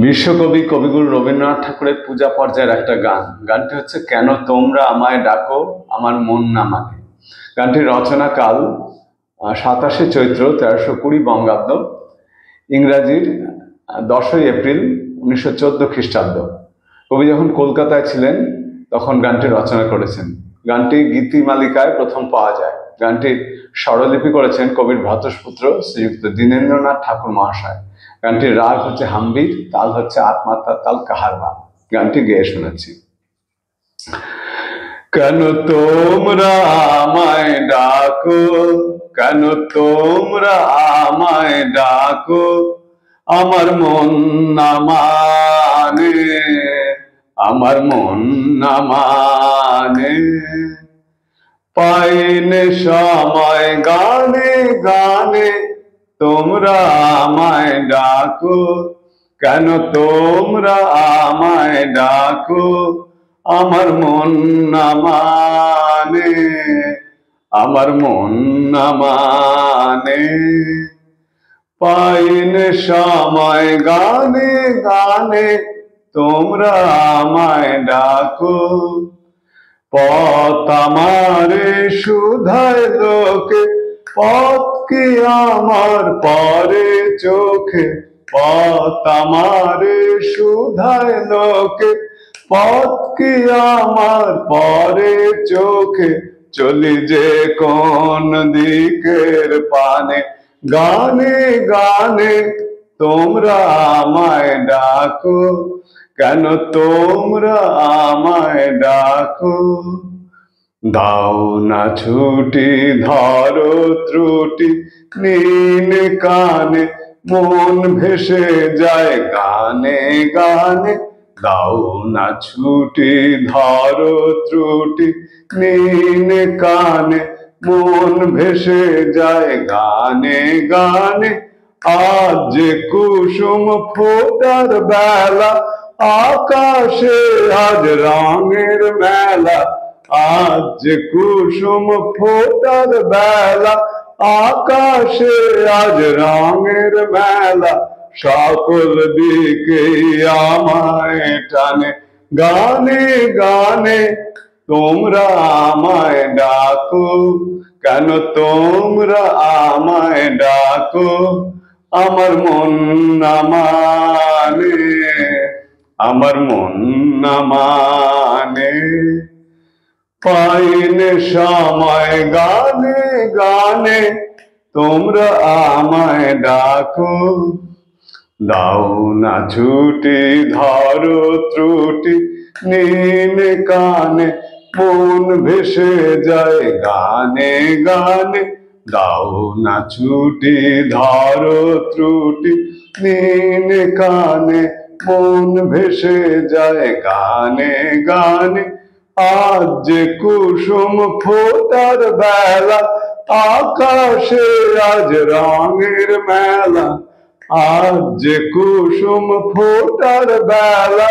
বিশ্বকবি কবিগুরু রবীন্দ্রনাথ ঠাকুরের পূজা পর্যায়ের একটা গান। গানটি হচ্ছে কেন তোমরা আমায় ডাকো আমার মন না মানে। গানটির রচনাকাল 27শে চৈত্র 1320 বঙ্গাব্দ, ইংরাজির 10ই এপ্রিল 1914 খ্রিস্টাব্দ। কবি যখন কলকাতায় ছিলেন তখন গানটি রচনা করেছেন। গানটি গীতিমালিকায় প্রথম পাওয়া যায়। গানটির স্বরলিপি করেছেন কবির ভ্রাতুষ্পুত্র শ্রীযুক্ত দীনেন্দ্রনাথ ঠাকুর মহাশয়। গানটির রাগ হচ্ছে হাম্বির, তাল হচ্ছে আটমাত্রার তাল কাহারবা। গানটি গেয়ে শোনাচ্ছি। কেন তোমরা আমায় ডাকো, কেন তোমরা আমায় ডাকো আমার মন না মানে, আমার মন না মানে। পাইনে সময় গানে গানে তোমরা আমায় ডাকো, কেন তোমরা আমায় ডাকো আমার মন না মানে, আমার মন না মানে। পাইনে সময় গানে গানে তোমরা আমায় ডাকো, পথ আমারে শুধায় লোকে, পথ কি আমার পরে চোখে, পথ আমারে শুধায় লোকে, পথ কি আমার পরে চোখে। চলি যে কোন দিকের পানে, গানে গানে তোমরা আমায় ডাকো, কেন তোমরা আমায় ডাকো। দাও না ছুটি ধরো ত্রুটি নীল কানে, মন ভেসে যায় গানে গানে। দাও না ছুটি ধরো ত্রুটি নীল কানে, মন ভেসে যায় গানে গানে। আজ যে কুসুম ফোটার বেলা, আকাশে আজ রঙের মেলা। আজ যে কুসুম ফোটার বেলা, আকাশে আজ রঙের মেলা। সকল দিকে আমায় টানে, গানে গানে তোমরা আমায় ডাকো, কেন তোমরা আমায় ডাকো আমার মন না মানে, আমার মন না মানে। পাইনে সময় গানে গানে তোমরা আমায় ডাকো, দাও না ছুটি ধরো ত্রুটি নীল কানে, মন ভেসে যায় গানে গানে। দাও না ছুটি ধরো ত্রুটি নীল কানে, মন ভেসে যায় গানে গানে। আজ যে কুসুম ফোটার বেলা, আকাশে আজ রঙের মেলা। আজ যে কুসুম ফোটার বেলা,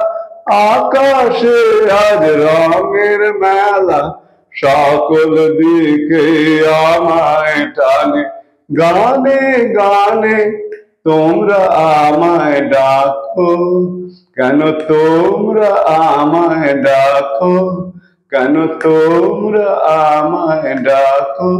আকাশে আজ রঙের মেলা। সকল দিকে আমায় টানে, গানে গানে তোমরা আমায় ডাকো, কেন তোমরা আমায় ডাকো, কেন তোমরা আমায় ডাকো।